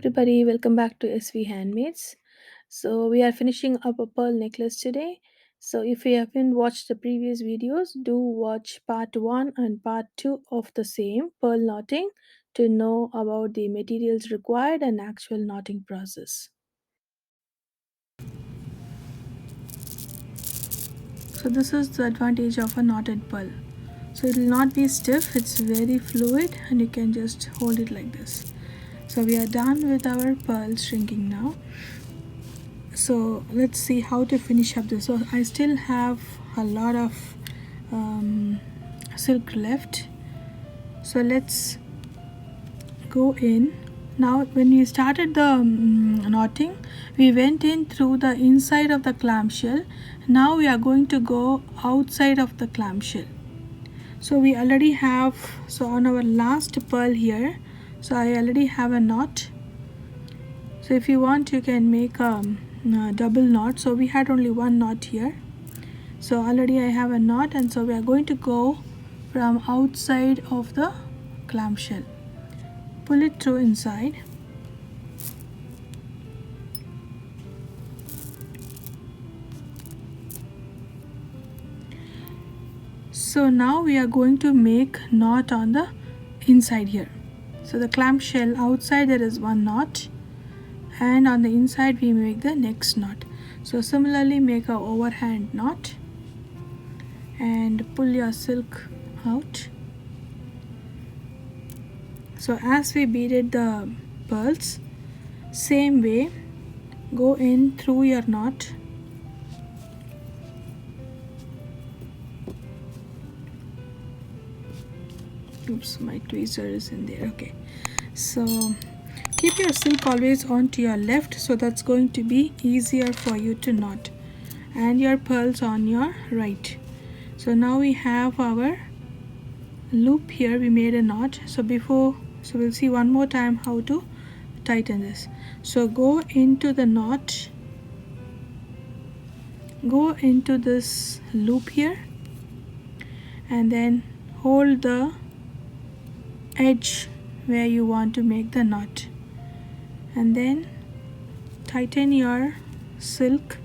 everybody, welcome back to SV Handmaids. So we are finishing up a pearl necklace today. So if you haven't watched the previous videos, do watch part 1 and part 2 of the same pearl knotting to know about the materials required and actual knotting process. So this is the advantage of a knotted pearl. So it will not be stiff, it's very fluid and you can just hold it like this. So we are done with our pearl shrinking now. So let's see how to finish up this. So I still have a lot of silk left. So let's go in. Now when we started the knotting, we went in through the inside of the clamshell. Now we are going to go outside of the clamshell. So we already have, so on our last pearl here, so I already have a knot. So if you want, you can make a double knot. So we had only one knot here, so already I have a knot, and so we are going to go from outside of the clamshell, pull it through inside, so now we are going to make knot on the inside here. So the clamshell outside there is one knot, and on the inside we make the next knot. So similarly make a overhand knot and pull your silk out. So as we beaded the pearls, same way, go in through your knot, oops, my tweezer is in there. Okay, so keep your silk always onto your left, so that's going to be easier for you to knot, and your pearls on your right. So now we have our loop here, we made a knot. So we'll see one more time how to tighten this. So go into the knot, go into this loop here, and then hold the edge where you want to make the knot, and then tighten your silk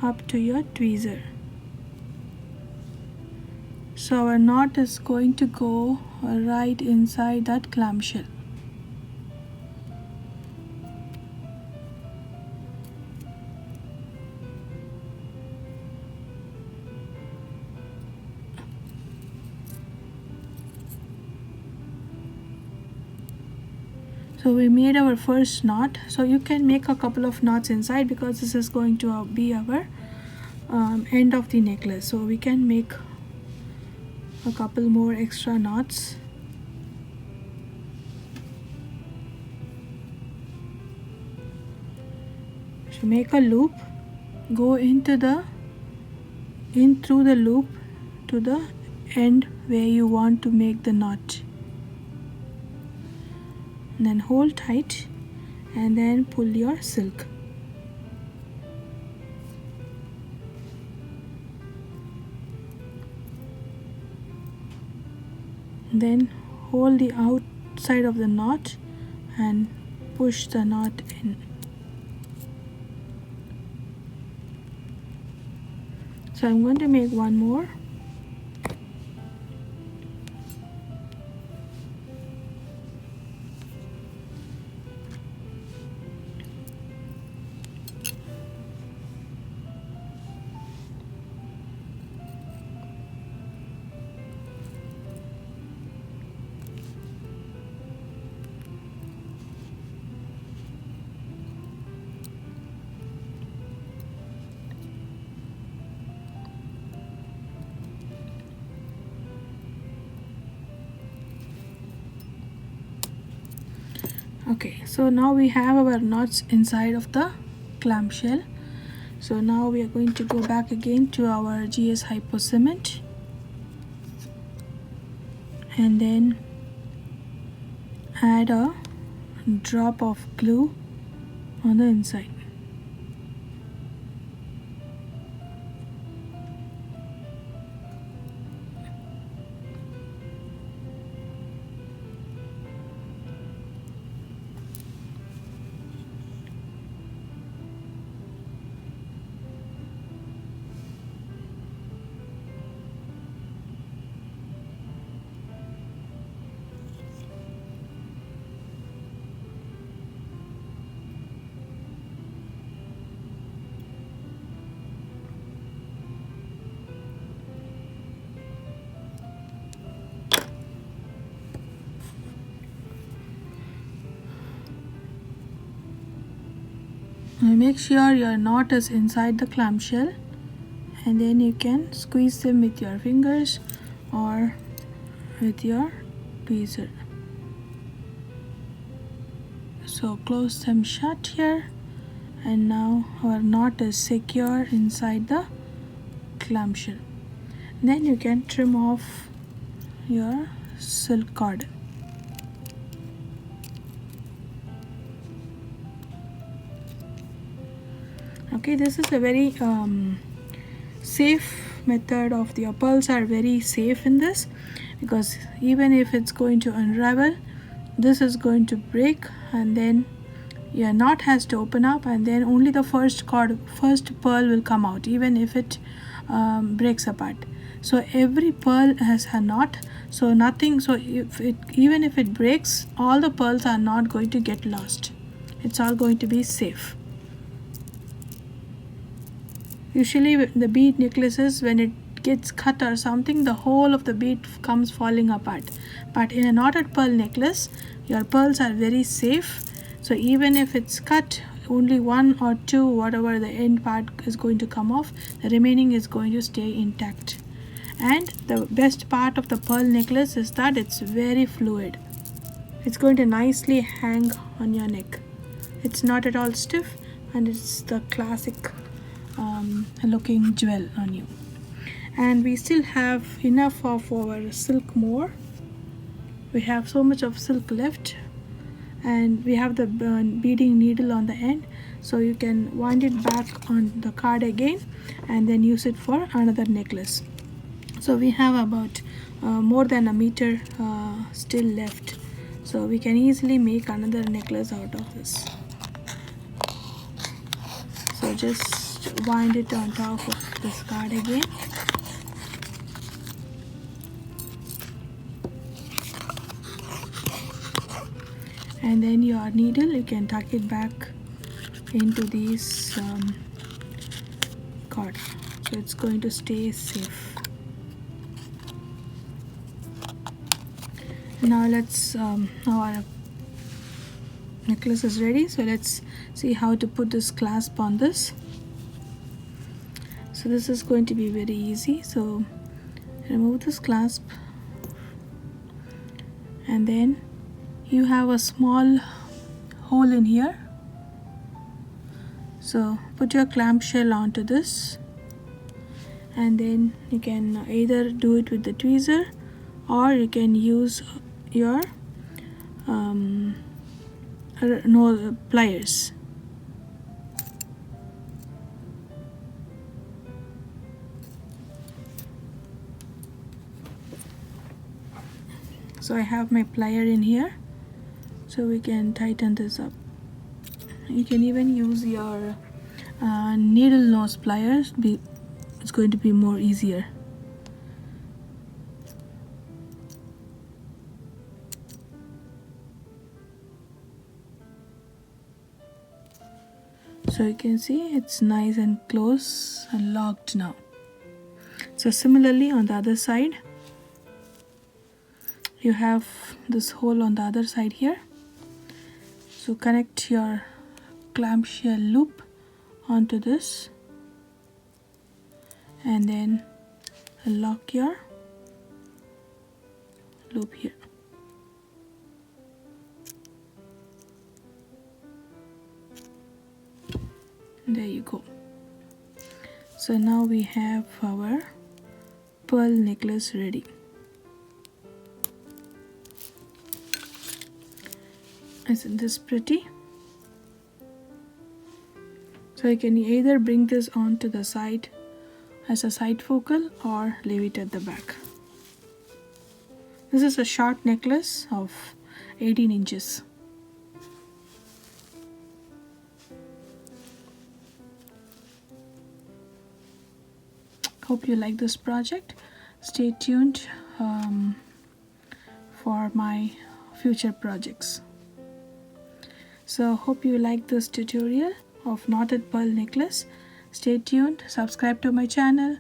up to your tweezer. So our knot is going to go right inside that clamshell. So we made our first knot. So you can make a couple of knots inside because this is going to be our end of the necklace. So we can make a couple more extra knots. So make a loop, go in through the loop to the end where you want to make the knot, and then hold tight and then pull your silk. Then hold the outside of the knot and push the knot in. So I'm going to make one more. Okay, so now we have our knots inside of the clamshell. So now we are going to go back again to our GS Hypo cement, and then add a drop of glue on the inside. Make sure your knot is inside the clamshell, and then you can squeeze them with your fingers or with your tweezer. So close them shut here, and now our knot is secure inside the clamshell. Then you can trim off your silk cord. Okay, this is a very safe method of your pearls are very safe in this, because even if it's going to unravel, this is going to break, and then your knot has to open up, and then only the first pearl will come out, even if it breaks apart. So every pearl has a knot, so nothing, so even if it breaks, all the pearls are not going to get lost. It's all going to be safe. Usually the bead necklaces, when it gets cut or something, the whole of the bead comes falling apart. But in a knotted pearl necklace, your pearls are very safe. So even if it's cut, only one or two, whatever the end part is going to come off, the remaining is going to stay intact. And the best part of the pearl necklace is that it's very fluid. It's going to nicely hang on your neck. It's not at all stiff, and it's the classic looking jewel on you. And we still have enough of our silk more. We have so much of silk left, and we have the beading needle on the end, so you can wind it back on the card again and then use it for another necklace. So we have about more than a meter still left, so we can easily make another necklace out of this. So just wind it on top of this card again. And then your needle, you can tuck it back into these cord, so it's going to stay safe. Now let's now our necklace is ready, so let's see how to put this clasp on this. So this is going to be very easy. So remove this clasp, and then you have a small hole in here. So put your clamshell onto this, and then you can either do it with the tweezer, or you can use your pliers. So I have my plier in here, so we can tighten this up. You can even use your needle nose pliers. It's going to be more easier. So you can see it's nice and close and locked now. So similarly on the other side, you have this hole on the other side here. So connect your clamshell loop onto this, and then lock your loop here. There you go. So now we have our pearl necklace ready. Isn't this pretty? So you can either bring this onto the side as a side focal or leave it at the back. This is a short necklace of 18 inches. Hope you like this project. Stay tuned for my future projects. So hope you like this tutorial of knotted pearl necklace. Stay tuned, subscribe to my channel,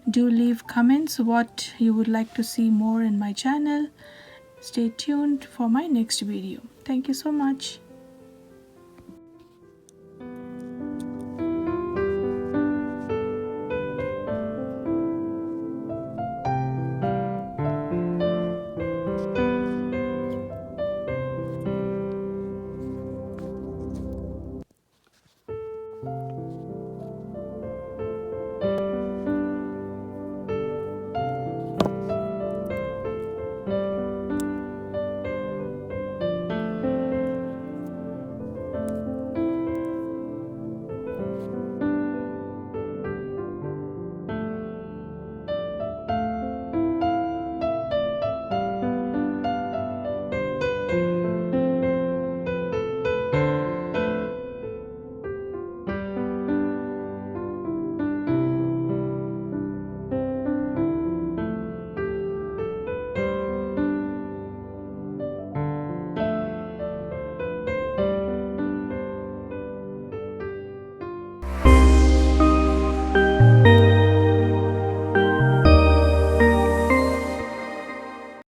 do leave comments what you would like to see more in my channel. Stay tuned for my next video. Thank you so much.